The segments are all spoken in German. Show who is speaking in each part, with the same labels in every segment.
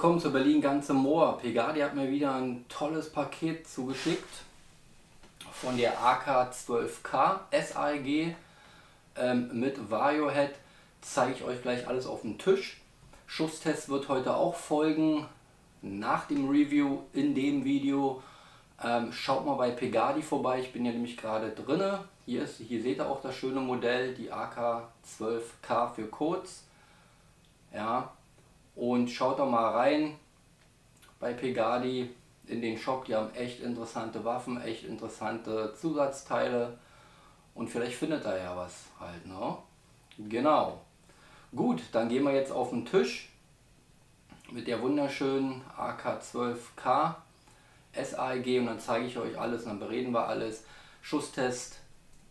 Speaker 1: willkommen zu Berlin Ganze Moor. Pegadi hat mir wieder ein tolles Paket zugeschickt von der AK12K SAEG mit Variohead. Zeige ich euch gleich alles auf dem Tisch. Schusstest wird heute auch folgen, nach dem Review in dem Video. Schaut mal bei Pegadi vorbei, ich bin ja nämlich gerade drinne. Hier seht ihr auch das schöne Modell, die AK12K für kurz. Ja, und schaut doch mal rein bei Pegadi in den Shop, die haben echt interessante Waffen, echt interessante Zusatzteile und vielleicht findet ihr ja was halt, ne? Genau. Gut, dann gehen wir jetzt auf den Tisch mit der wunderschönen AK12K SAEG und dann zeige ich euch alles und dann bereden wir alles. Schusstest,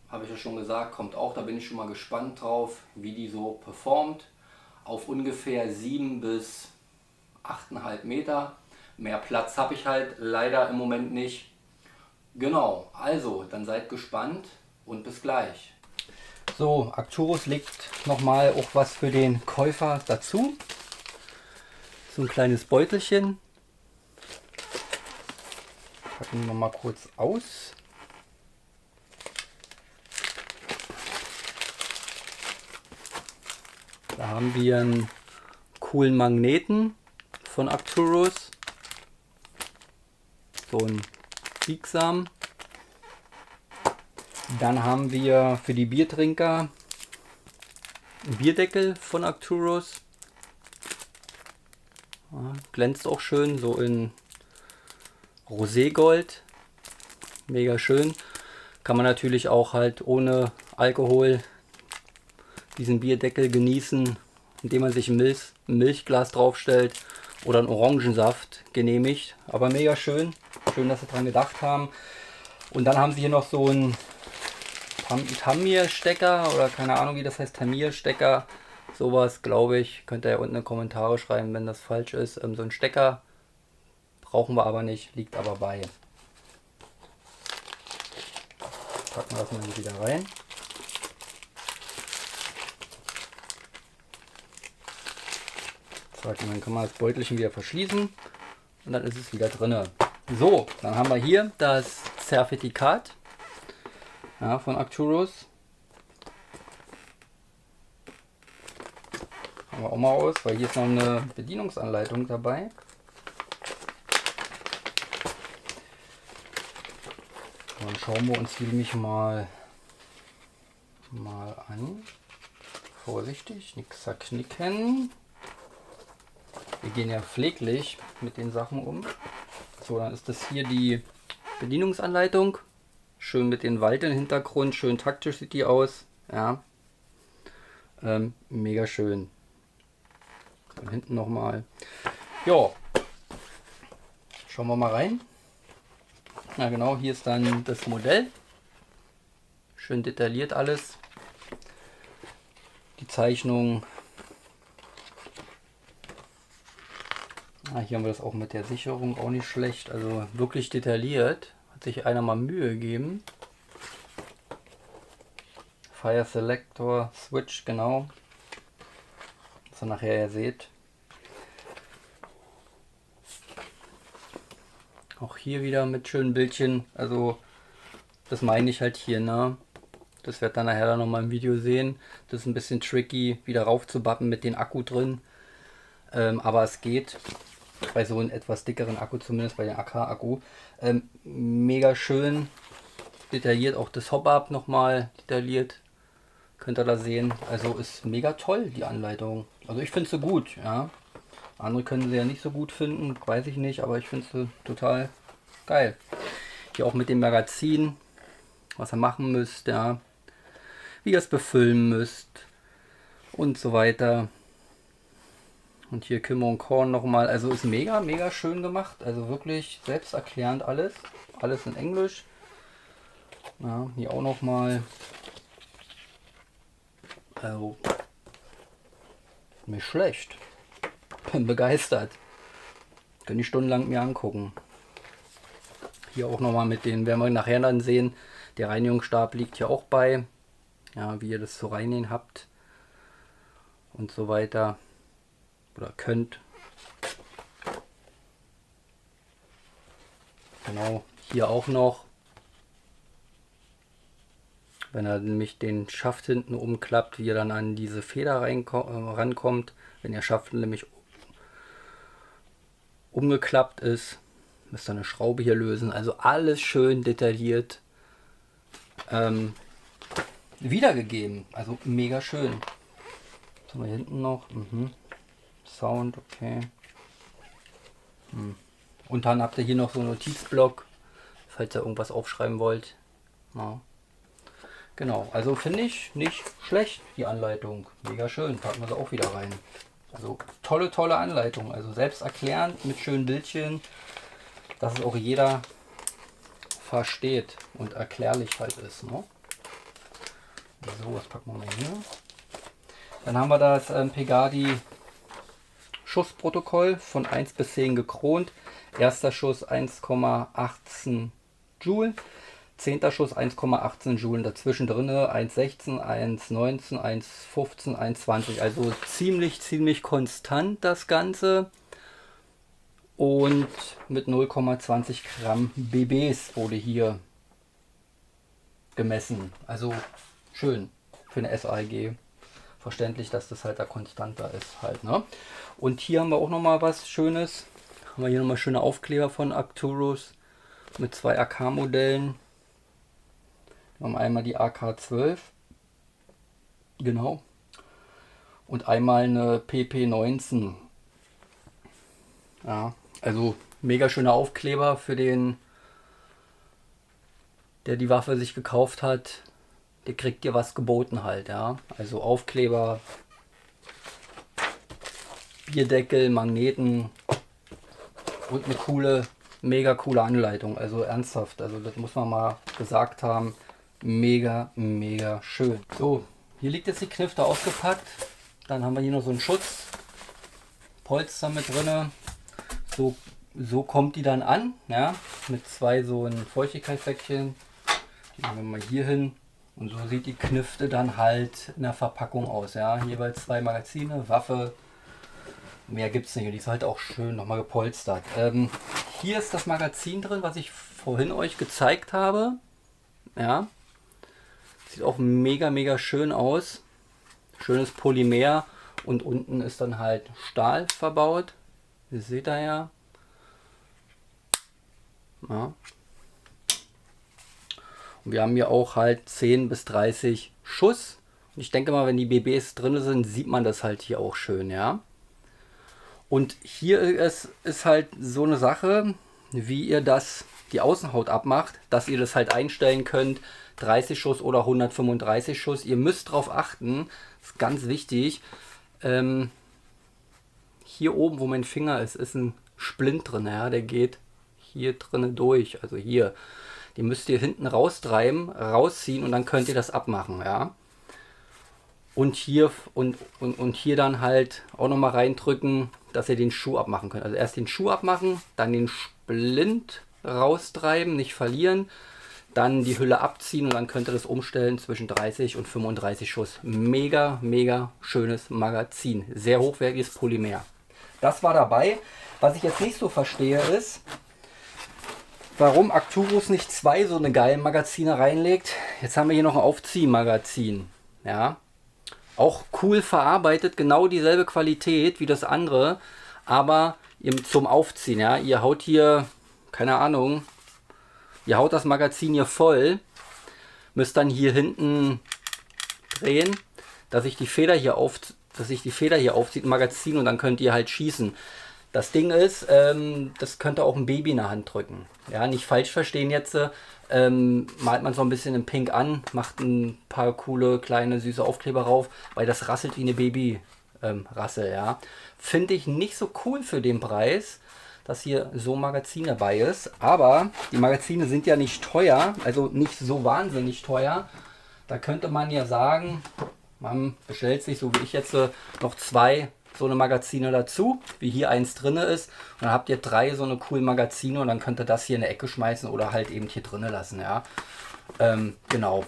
Speaker 1: habe ich ja schon gesagt, kommt auch, da bin ich schon mal gespannt drauf, wie die so performt. Auf ungefähr 7 bis 8,5 Meter. Mehr Platz habe ich halt leider im Moment nicht. Genau, also dann seid gespannt und bis gleich. So, Arcturus legt nochmal auch was für den Käufer dazu. So ein kleines Beutelchen. Packen wir mal kurz aus. Da haben wir einen coolen Magneten von Arcturus. So ein biegsam. Dann haben wir für die Biertrinker einen Bierdeckel von Arcturus. Ja, glänzt auch schön, so in Roségold. Mega schön. Kann man natürlich auch halt ohne Alkohol diesen Bierdeckel genießen, indem man sich ein Milchglas draufstellt oder einen Orangensaft genehmigt. Aber mega schön. Schön, dass sie dran gedacht haben. Und dann haben sie hier noch so einen Tamir-Stecker oder keine Ahnung wie das heißt, Tamir-Stecker. Sowas, glaube ich. Könnt ihr ja unten in die Kommentare schreiben, wenn das falsch ist. So ein Stecker brauchen wir aber nicht, liegt aber bei. Packen wir das mal hier wieder rein. Und dann kann man das Beutelchen wieder verschließen und dann ist es wieder drin. So, dann haben wir hier das Zertifikat, ja, von Arcturus. Haben wir auch mal aus, weil hier ist noch eine Bedienungsanleitung dabei. Dann schauen wir uns die nämlich mal an. Vorsichtig, nichts zerknicken. Wir gehen ja pfleglich mit den Sachen um. So, dann ist das hier die Bedienungsanleitung. Schön mit dem Wald im Hintergrund, schön taktisch sieht die aus. Ja, mega schön. Von hinten nochmal. Ja, schauen wir mal rein. Na genau, hier ist dann das Modell. Schön detailliert alles. Die Zeichnung. Hier haben wir das auch mit der Sicherung, auch nicht schlecht. Also wirklich detailliert. Hat sich einer mal Mühe gegeben. Fire Selector Switch, genau. Was ihr nachher ja seht. Auch hier wieder mit schönen Bildchen. Also das meine ich halt hier, ne? Das wird dann nachher dann nochmal im Video sehen. Das ist ein bisschen tricky, wieder raufzubappen mit dem Akku drin. Aber es geht. Bei so einem etwas dickeren Akku, zumindest bei dem AK-Akku. Mega schön detailliert, auch das Hop-Up nochmal detailliert. Könnt ihr da sehen. Also ist mega toll, die Anleitung. Also ich finde sie gut, ja. Andere können sie ja nicht so gut finden, weiß ich nicht, aber ich finde sie total geil. Hier auch mit dem Magazin, was ihr machen müsst, ja. Wie ihr es befüllen müsst und so weiter. Und hier Kimmer und Korn nochmal. Also ist mega, mega schön gemacht. Also wirklich selbsterklärend alles. Alles in Englisch. Ja, hier auch nochmal. Also nicht schlecht. Bin begeistert. Können die stundenlang mir angucken. Hier auch nochmal mit den, werden wir nachher dann sehen. Der Reinigungsstab liegt hier auch bei. Ja, wie ihr das zu reinigen habt. Und so weiter. Oder könnt. Genau, hier auch noch. Wenn er nämlich den Schaft hinten umklappt, wie er dann an diese Feder rankommt. Wenn der Schaft nämlich umgeklappt ist, müsst ihr eine Schraube hier lösen. Also alles schön detailliert wiedergegeben. Also mega schön. Was haben wir hinten noch? Sound, okay. Und dann habt ihr hier noch so einen Notizblock, falls ihr irgendwas aufschreiben wollt. Ja. Genau, also finde ich nicht schlecht, die Anleitung. Mega schön, packen wir sie auch wieder rein. Also tolle Anleitung. Also selbsterklärend mit schönen Bildchen, dass es auch jeder versteht und erklärlich halt ist. Ne? So, was packen wir mal hier. Dann haben wir das Pegasi Schussprotokoll von 1 bis 10 gekront. Erster Schuss 1,18 Joule. 10. Schuss 1,18 Joule. Dazwischen drin 1,16, 1,19, 1,15, 1,20. Also ziemlich konstant das Ganze. Und mit 0,20 Gramm BBs wurde hier gemessen. Also schön für eine SAEG. Verständlich, dass das halt da konstanter ist halt, ne? Und hier haben wir auch noch mal was Schönes. Haben wir hier noch mal schöne Aufkleber von Arcturus mit 2 AK-Modellen. Wir haben einmal die AK-12, genau, und einmal eine PP-19. Ja, also mega schöner Aufkleber für den, der die Waffe sich gekauft hat. Der kriegt dir was geboten halt, ja. Also Aufkleber, Bierdeckel, Magneten und eine coole, mega coole Anleitung. Also ernsthaft, also das muss man mal gesagt haben. Mega schön. So, hier liegt jetzt die Knifte ausgepackt. Dann haben wir hier noch so einen Schutzpolster mit drin. So kommt die dann an, ja, mit 2 so ein Feuchtigkeitssäckchen. Die nehmen wir mal hier hin. Und so sieht die Knifte dann halt in der Verpackung aus. Ja, jeweils 2 Magazine, Waffe. Mehr gibt es nicht. Und die ist halt auch schön nochmal gepolstert. Hier ist das Magazin drin, was ich vorhin euch gezeigt habe. Ja. Sieht auch mega schön aus. Schönes Polymer. Und unten ist dann halt Stahl verbaut. Das seht ihr ja. Ja. Und wir haben hier auch halt 10 bis 30 Schuss. Und ich denke mal, wenn die BBs drin sind, sieht man das halt hier auch schön, ja. Und hier ist halt so eine Sache, wie ihr die Außenhaut abmacht, dass ihr das halt einstellen könnt, 30 Schuss oder 135 Schuss. Ihr müsst darauf achten, das ist ganz wichtig. Hier oben, wo mein Finger ist ein Splint drin, ja, der geht hier drinnen durch, also hier. Die müsst ihr hinten raustreiben, rausziehen und dann könnt ihr das abmachen, ja. Und hier hier dann halt auch noch mal reindrücken, dass ihr den Schuh abmachen könnt. Also erst den Schuh abmachen, dann den Splint raustreiben, nicht verlieren, dann die Hülle abziehen und dann könnt ihr das umstellen zwischen 30 und 35 Schuss. Mega schönes Magazin, sehr hochwertiges Polymer. Das war dabei. Was ich jetzt nicht so verstehe ist, warum Arcturus nicht 2 so eine geilen Magazine reinlegt. Jetzt haben wir hier noch ein Aufziehmagazin. Ja. Auch cool verarbeitet, genau dieselbe Qualität wie das andere, aber zum Aufziehen. Ja. Ihr haut hier, keine Ahnung, ihr haut das Magazin hier voll, müsst dann hier hinten drehen, dass sich die Feder hier aufzieht, im Magazin, und dann könnt ihr halt schießen. Das Ding ist, das könnte auch ein Baby in der Hand drücken. Ja, nicht falsch verstehen jetzt. Malt man so ein bisschen in Pink an, macht ein paar coole, kleine, süße Aufkleber rauf, weil das rasselt wie eine Baby-Rassel. Ja. Finde ich nicht so cool für den Preis, dass hier so ein Magazin dabei ist. Aber die Magazine sind ja nicht teuer, also nicht so wahnsinnig teuer. Da könnte man ja sagen, man bestellt sich, so wie ich jetzt, noch 2 so eine Magazine dazu, wie hier eins drin ist. Und dann habt ihr 3 so eine coolen Magazine und dann könnt ihr das hier in der Ecke schmeißen oder halt eben hier drinnen lassen. Ja, genau.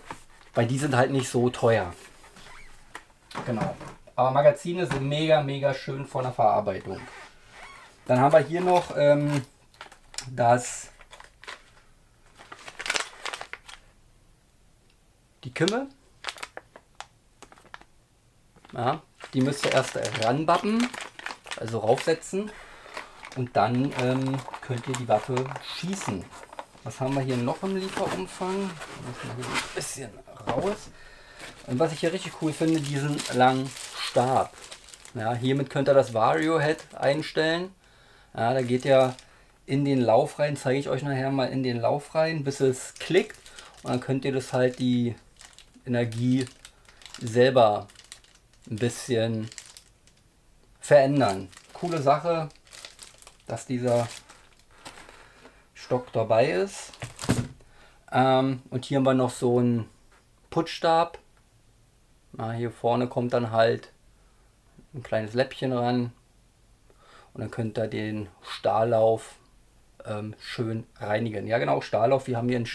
Speaker 1: Weil die sind halt nicht so teuer. Genau. Aber Magazine sind mega schön von der Verarbeitung. Dann haben wir hier noch das die Kimme. Ja, die müsst ihr erst ranbappen, also raufsetzen. Und dann könnt ihr die Waffe schießen. Was haben wir hier noch im Lieferumfang? Muss mal hier ein bisschen raus. Und was ich hier richtig cool finde, diesen langen Stab. Ja, hiermit könnt ihr das Vario-Head einstellen. Ja, da geht ja in den Lauf rein, zeige ich euch nachher mal in den Lauf rein, bis es klickt. Und dann könnt ihr das halt die Energie selber ein bisschen verändern. Coole Sache, dass dieser Stock dabei ist. Und hier haben wir noch so einen Putzstab. Hier vorne kommt dann halt ein kleines Läppchen ran. Und dann könnt ihr den Stahllauf schön reinigen. Ja genau, Stahllauf. Wir haben hier einen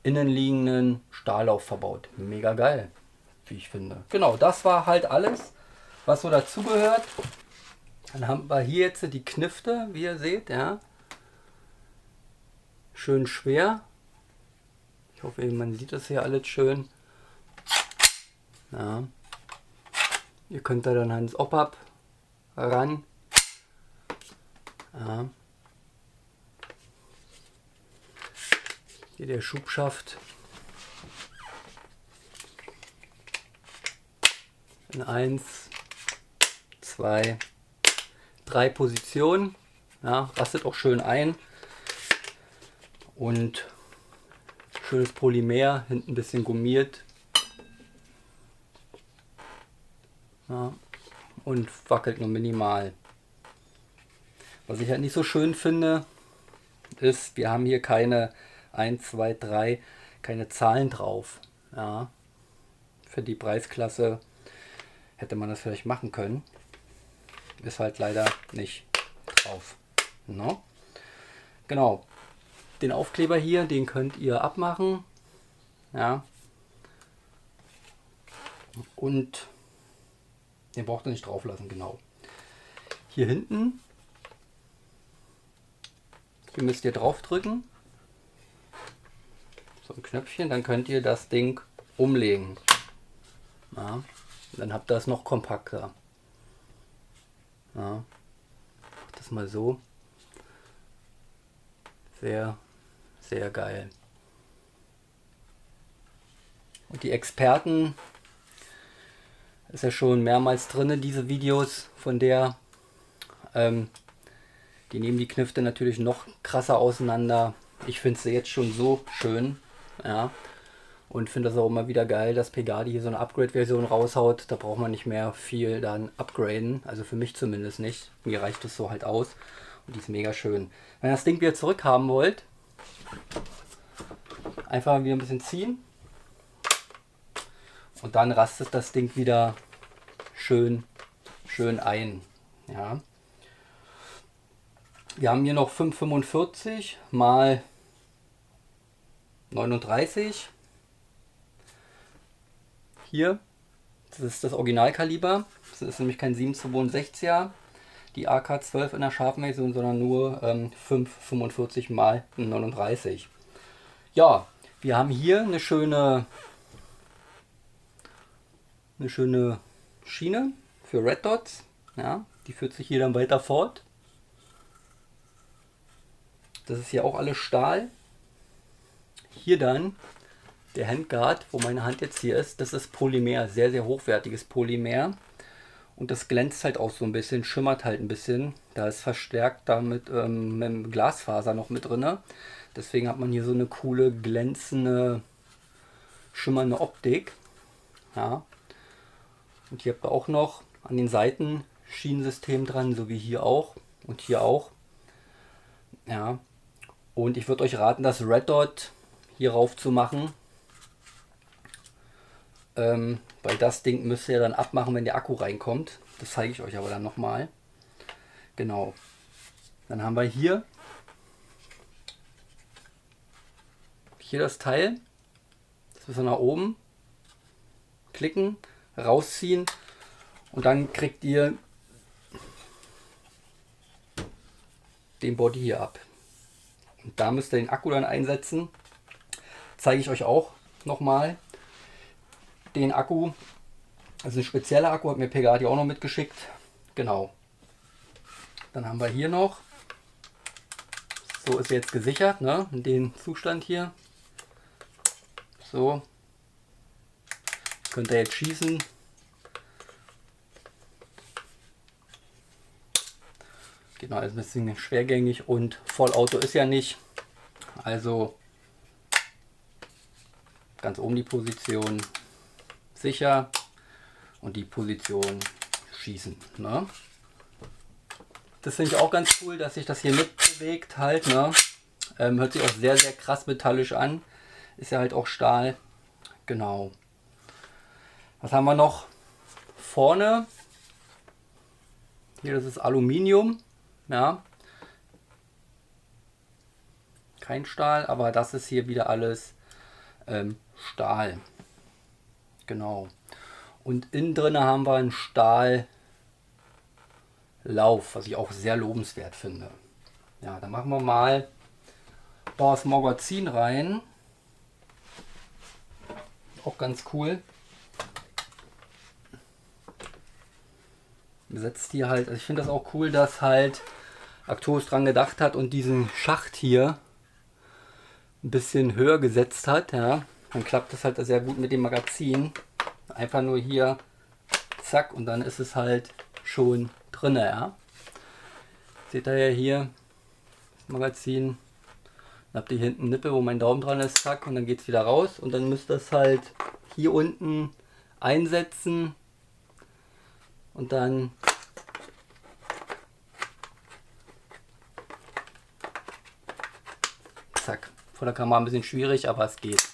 Speaker 1: innenliegenden Stahllauf verbaut. Mega geil, wie ich finde. Genau, das war halt alles, was so dazugehört. Dann haben wir hier jetzt die Knifte, wie ihr seht. Ja. Schön schwer. Ich hoffe, man sieht das hier alles schön. Ja. Ihr könnt da dann ans Op-Up ran. Ja. Hier der Schubschaft. In 1, 2, 3 Positionen. Ja, rastet auch schön ein. Und schönes Polymer, hinten ein bisschen gummiert. Ja, und wackelt nur minimal. Was ich halt nicht so schön finde, ist, wir haben hier keine 1, 2, 3, keine Zahlen drauf. Ja, für die Preisklasse hätte man das vielleicht machen können. Ist halt leider nicht drauf. No? Genau. Den Aufkleber hier, den könnt ihr abmachen. Ja. Und den braucht ihr nicht drauf lassen, genau. Hier hinten, hier müsst ihr drauf drücken. So ein Knöpfchen, dann könnt ihr das Ding umlegen. Ja. Dann habt ihr es noch kompakter. Ja. Mach das mal so. Sehr, sehr geil. Und die Experten, ist ja schon mehrmals drin, diese Videos von der, die nehmen die Knifte natürlich noch krasser auseinander. Ich finde sie jetzt schon so schön, ja, und finde das auch immer wieder geil, dass Pegasi hier so eine Upgrade-Version raushaut. Da braucht man nicht mehr viel dann upgraden, also für mich zumindest nicht. Mir reicht es so halt aus und die ist mega schön. Wenn ihr das Ding wieder zurückhaben wollt, einfach wieder ein bisschen ziehen. Und dann rastet das Ding wieder schön ein. Ja. Wir haben hier noch 545 mal 39. Hier, das ist das Originalkaliber. Das ist nämlich kein 7,62er, die AK-12 in der scharfen Version, sondern nur 545 mal 39. Ja, wir haben hier eine schöne Schiene für Red Dots. Ja, die führt sich hier dann weiter fort. Das ist hier auch alles Stahl. Hier dann der Handguard, wo meine Hand jetzt hier ist, das ist Polymer, sehr, sehr hochwertiges Polymer. Und das glänzt halt auch so ein bisschen, schimmert halt ein bisschen. Da ist verstärkt damit mit Glasfaser noch mit drin. Deswegen hat man hier so eine coole, glänzende, schimmernde Optik. Ja. Und hier habt ihr auch noch an den Seiten Schienensystem dran, so wie hier auch und hier auch. Ja. Und ich würde euch raten, das Red Dot hier rauf zu machen. Weil das Ding müsst ihr dann abmachen, wenn der Akku reinkommt. Das zeige ich euch aber dann nochmal. Genau. Dann haben wir hier das Teil. Das müssen wir nach oben klicken, rausziehen und dann kriegt ihr den Body hier ab. Und da müsst ihr den Akku dann einsetzen. Zeige ich euch auch nochmal. den Akku. Das ist ein spezieller Akku, hat mir Pegasi auch noch mitgeschickt. Genau. Dann haben wir hier noch, so ist jetzt gesichert, ne? In dem Zustand hier. So. Könnt ihr jetzt schießen. Genau, ist ein bisschen schwergängig und Vollauto ist ja nicht. Also ganz oben die Position sicher und die Position schießen. Ne? Das finde ich auch ganz cool, dass sich das hier mitbewegt halt. Ne? Hört sich auch sehr, sehr krass metallisch an. Ist ja halt auch Stahl. Genau. Was haben wir noch? Vorne. Hier, das ist Aluminium. Ja. Kein Stahl, aber das ist hier wieder alles Stahl. Genau. Und innen drin haben wir einen Stahllauf, was ich auch sehr lobenswert finde. Ja, dann machen wir mal das Magazin rein. Auch ganz cool. Setzt hier halt, also ich finde das auch cool, dass halt Arcturus dran gedacht hat und diesen Schacht hier ein bisschen höher gesetzt hat. Ja. Dann klappt das halt sehr gut mit dem Magazin. Einfach nur hier, zack, und dann ist es halt schon drin. Ja. Seht ihr ja hier, das Magazin. Dann habt ihr hier hinten Nippel, wo mein Daumen dran ist, zack, und dann geht es wieder raus. Und dann müsst ihr es halt hier unten einsetzen. Und dann zack. Vor der Kamera ein bisschen schwierig, aber es geht.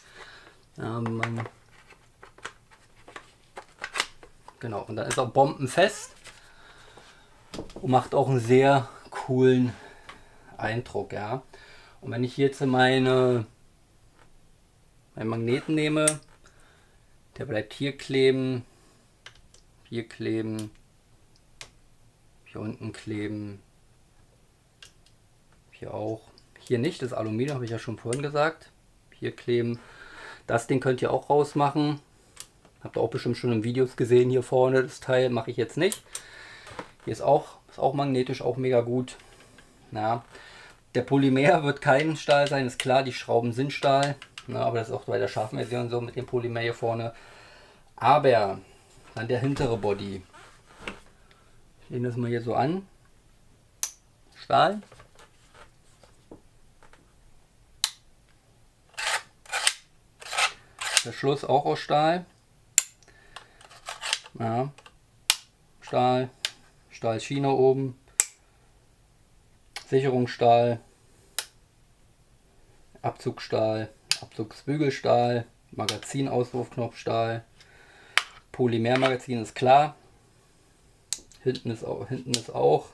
Speaker 1: Ja, genau, und dann ist auch bombenfest und macht auch einen sehr coolen Eindruck. Ja. Und wenn ich jetzt meinen Magneten nehme, der bleibt hier kleben, hier unten kleben, hier auch. Hier nicht, das Aluminium habe ich ja schon vorhin gesagt. Hier kleben. Das Ding könnt ihr auch rausmachen. Habt ihr auch bestimmt schon in Videos gesehen hier vorne. Das Teil mache ich jetzt nicht. Hier ist auch magnetisch, auch mega gut. Ja. Der Polymer wird kein Stahl sein, ist klar. Die Schrauben sind Stahl. Ja, aber das ist auch bei der scharfen Version so mit dem Polymer hier vorne. Aber dann der hintere Body. Ich lehne das mal hier so an. Stahl. Der Schluss auch aus Stahl. Ja. Stahl. Stahlschiene oben. Sicherungsstahl. Abzugstahl. Abzugsbügelstahl. Magazinauswurfknopfstahl. Polymermagazin ist klar. Hinten ist auch.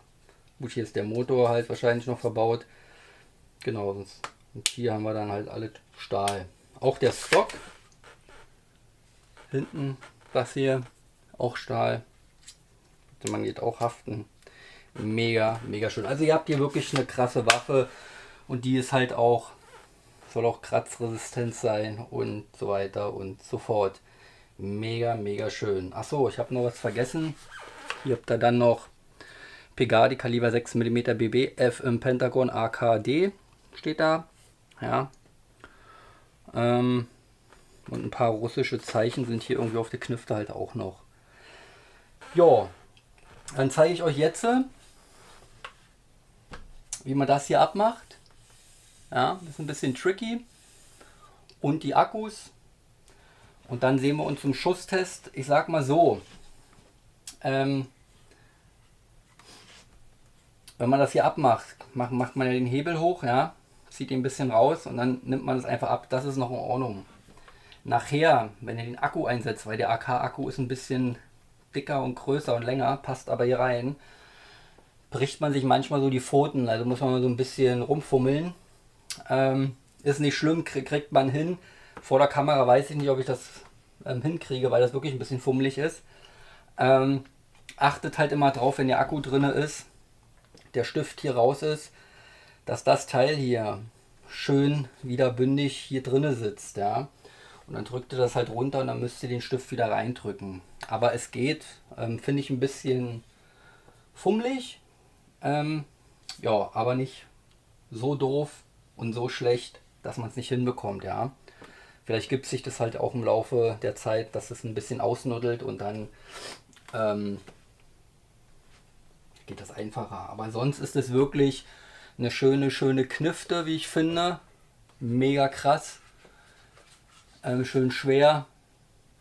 Speaker 1: Gut, hier ist der Motor halt wahrscheinlich noch verbaut. Genau. Und hier haben wir dann halt alle Stahl. Auch der Stock. Hinten das hier. Auch Stahl. Man geht auch haften. Mega, mega schön. Also ihr habt hier wirklich eine krasse Waffe. Und die ist halt auch, soll auch kratzresistent sein und so weiter und so fort. Mega, mega schön. Achso, ich habe noch was vergessen. Hier habt ihr dann noch Pegasi Kaliber 6 mm BB F im Pentagon AKD. Steht da. Ja. Und ein paar russische Zeichen sind hier irgendwie auf der Knifte halt auch noch. Ja, dann zeige ich euch jetzt, wie man das hier abmacht. Ja, das ist ein bisschen tricky. Und die Akkus. Und dann sehen wir uns zum Schusstest. Ich sag mal so, wenn man das hier abmacht, macht man ja den Hebel hoch, ja, zieht ihn ein bisschen raus und dann nimmt man es einfach ab. Das ist noch in Ordnung. Nachher, wenn ihr den Akku einsetzt, weil der AK-Akku ist ein bisschen dicker und größer und länger, passt aber hier rein, bricht man sich manchmal so die Pfoten, also muss man mal so ein bisschen rumfummeln. Ist nicht schlimm, kriegt man hin. Vor der Kamera weiß ich nicht, ob ich das hinkriege, weil das wirklich ein bisschen fummelig ist. Achtet halt immer drauf, wenn der Akku drin ist, der Stift hier raus ist, dass das Teil hier schön wieder bündig hier drinne sitzt. Ja. Und dann drückt ihr das halt runter und dann müsst ihr den Stift wieder reindrücken. Aber es geht, finde ich ein bisschen fummelig. Ja, aber nicht so doof und so schlecht, dass man es nicht hinbekommt, ja. Vielleicht gibt sich das halt auch im Laufe der Zeit, dass es ein bisschen ausnuddelt und dann geht das einfacher. Aber sonst ist es wirklich eine schöne Knifte, wie ich finde. Mega krass. Schön schwer.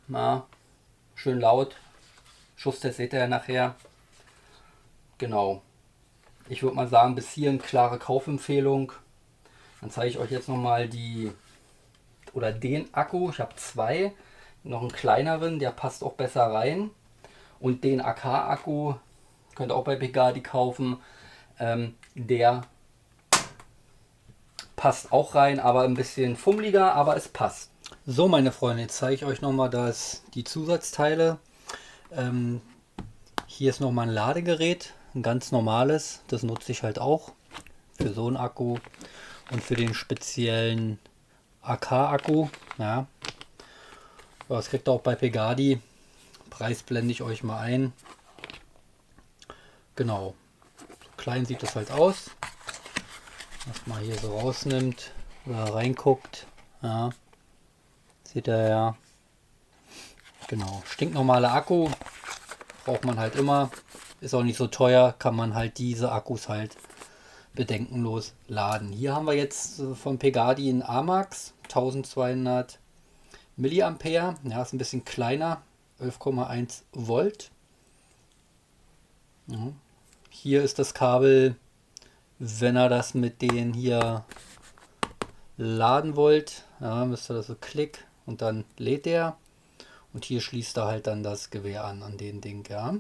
Speaker 1: Ja, schön laut. Schusstest seht ihr ja nachher. Genau. Ich würde mal sagen, bis hier eine klare Kaufempfehlung. Dann zeige ich euch jetzt nochmal den Akku. Ich habe zwei. Noch einen kleineren, der passt auch besser rein. Und den AK-Akku könnt ihr auch bei Pegadi kaufen. Der passt auch rein, aber ein bisschen fummeliger, aber es passt. So, meine Freunde, jetzt zeige ich euch nochmal die Zusatzteile. Hier ist nochmal ein Ladegerät, ein ganz normales. Das nutze ich halt auch für so einen Akku und für den speziellen AK-Akku. Ja. Das kriegt ihr auch bei Pegadi. Preis blende ich euch mal ein. Genau. So klein sieht das halt aus. Was man hier so rausnimmt oder reinguckt. Ja. Seht ihr ja. Genau. Stinknormaler Akku. Braucht man halt immer. Ist auch nicht so teuer. Kann man halt diese Akkus halt bedenkenlos laden. Hier haben wir jetzt von Pegadi einen AMAX 1200 Milliampere. Ja, ist ein bisschen kleiner. 11,1 Volt. Ja. Hier ist das Kabel, wenn ihr das mit denen hier laden wollt. Ja, müsst ihr das so klick und dann lädt der. Und hier schließt er halt dann das Gewehr an den Ding. Ja.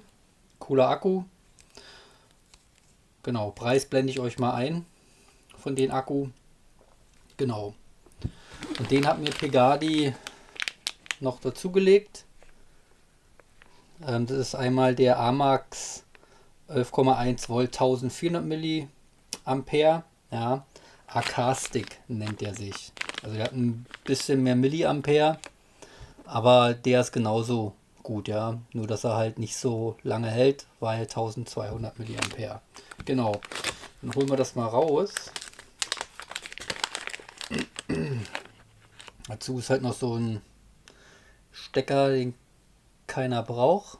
Speaker 1: Cooler Akku. Genau, Preis blende ich euch mal ein von den Akku. Genau. Und den hat mir Pegadi noch dazugelegt. Das ist einmal der AMAX 11,1 Volt 1400 Milliampere. Ja, AK-Stick nennt er sich. Also der hat ein bisschen mehr Milliampere, aber der ist genauso gut, ja. Nur dass er halt nicht so lange hält, weil 1200 Milliampere. Genau. Dann holen wir das mal raus. Dazu ist halt noch so ein Stecker, den keiner braucht.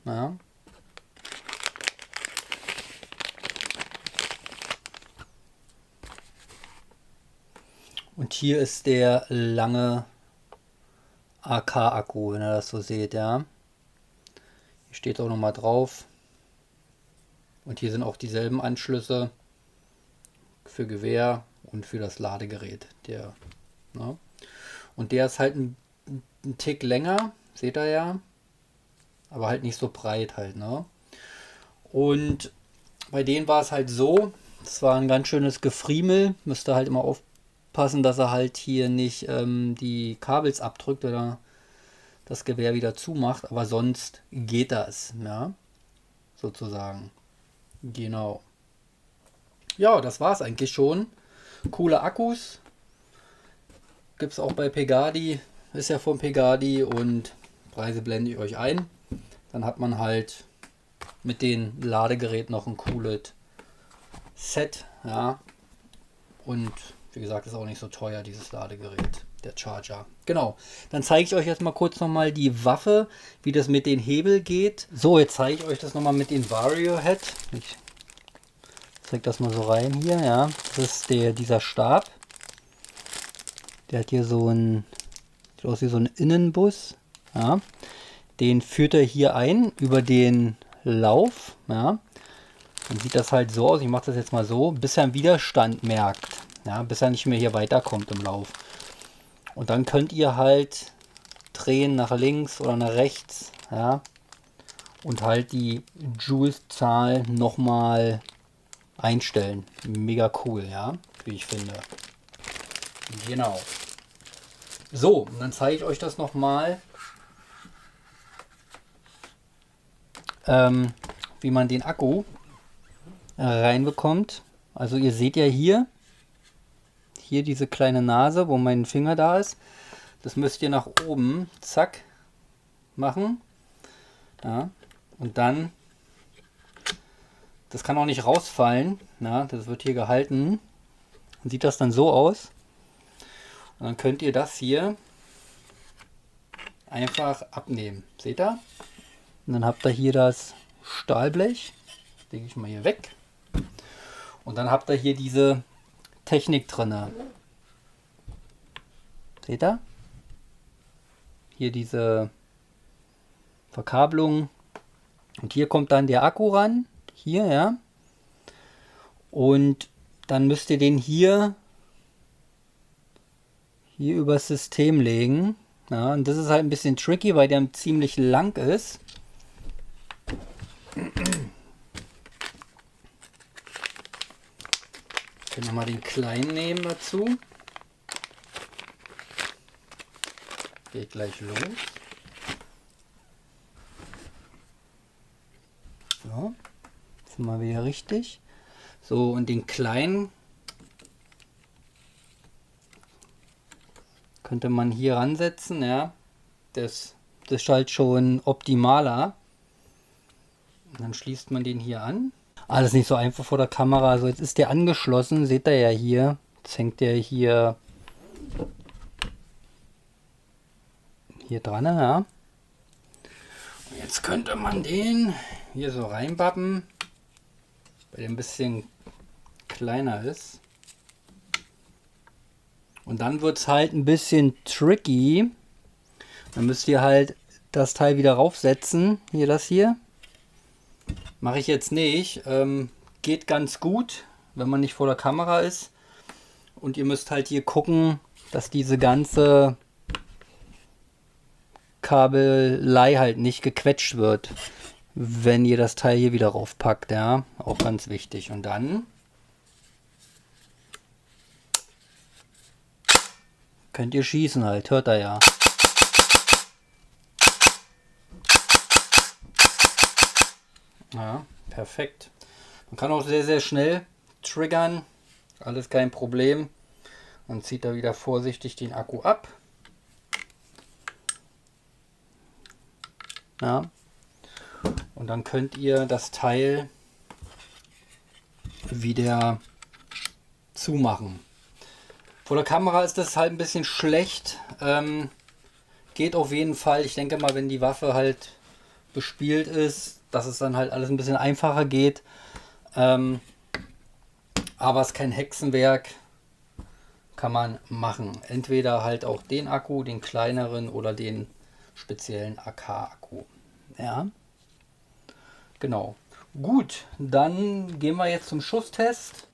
Speaker 1: Ja. Und hier ist der lange AK-Akku, wenn ihr das so seht, ja. Hier steht auch nochmal drauf. Und hier sind auch dieselben Anschlüsse für Gewehr und für das Ladegerät. Ne? Und der ist halt ein Tick länger, seht ihr ja. Aber halt nicht so breit halt, ne? Und bei denen war es halt so, es war ein ganz schönes Gefriemel. Müsst ihr halt immer aufpassen, dass er halt hier nicht die Kabels abdrückt oder das Gewehr wieder zumacht. Aber sonst geht das, ja. Sozusagen. Genau. Ja, das war es eigentlich schon. Coole Akkus. Gibt es auch bei Pegadi. Ist ja von Pegadi und Preise blende ich euch ein. Dann hat man halt mit dem Ladegerät noch ein cooles Set. Ja. Und wie gesagt, ist auch nicht so teuer, dieses Ladegerät, der Charger. Genau. Dann zeige ich euch jetzt mal kurz nochmal die Waffe, wie das mit den Hebel geht. So, jetzt zeige ich euch das nochmal mit dem Variohead. Ich zeige das mal so rein hier, ja. Das ist dieser Stab. Der hat hier so ein, sieht aus wie so ein Innenbus. Ja. Den führt er hier ein über den Lauf. Ja. Dann sieht das halt so aus. Ich mache das jetzt mal so, bis er einen Widerstand merkt. Ja, bis er nicht mehr hier weiterkommt im Lauf. Und dann könnt ihr halt drehen nach links oder nach rechts. Ja. Und halt die Joules-Zahl nochmal einstellen. Mega cool, ja, wie ich finde. Genau. So, und dann zeige ich euch das nochmal, wie man den Akku reinbekommt. Also ihr seht ja hier diese kleine Nase, wo mein Finger da ist. Das müsst ihr nach oben, zack, machen. Ja, und dann, das kann auch nicht rausfallen. Ja, das wird hier gehalten. Und sieht das dann so aus. Und dann könnt ihr das hier einfach abnehmen. Seht ihr? Und dann habt ihr hier das Stahlblech. Das lege ich mal hier weg. Und dann habt ihr hier diese Technik drin. Seht ihr? Hier diese Verkabelung. Und hier kommt dann der Akku ran. Hier, ja. Und dann müsst ihr den hier übers System legen. Ja, und das ist halt ein bisschen tricky, weil der ziemlich lang ist. Ich kann nochmal den kleinen nehmen dazu. Geht gleich los. So, jetzt sind wir wieder richtig. So, und den kleinen könnte man hier ransetzen, ja. Das ist halt schon optimaler. Und dann schließt man den hier an. Alles nicht so einfach vor der Kamera. Also jetzt ist der angeschlossen, seht ihr ja hier. Jetzt hängt der hier dran, ja. Und jetzt könnte man den hier so reinbappen, weil der ein bisschen kleiner ist. Und dann wird es halt ein bisschen tricky. Dann müsst ihr halt das Teil wieder raufsetzen. Hier, das hier. Mache ich jetzt nicht. Geht ganz gut, wenn man nicht vor der Kamera ist. Und ihr müsst halt hier gucken, dass diese ganze Kabelei halt nicht gequetscht wird, wenn ihr das Teil hier wieder raufpackt. Ja, auch ganz wichtig. Und dann könnt ihr schießen halt, hört ihr ja. Ja, perfekt. Man kann auch sehr, sehr schnell triggern. Alles kein Problem. Dann zieht er wieder vorsichtig den Akku ab. Ja. Und dann könnt ihr das Teil wieder zumachen. Vor der Kamera ist das halt ein bisschen schlecht. Geht auf jeden Fall. Ich denke mal, wenn die Waffe halt bespielt ist, dass es dann halt alles ein bisschen einfacher geht. Aber es ist kein Hexenwerk. Kann man machen. Entweder halt auch den Akku, den kleineren oder den speziellen AK-Akku. Ja. Genau. Gut, dann gehen wir jetzt zum Schusstest.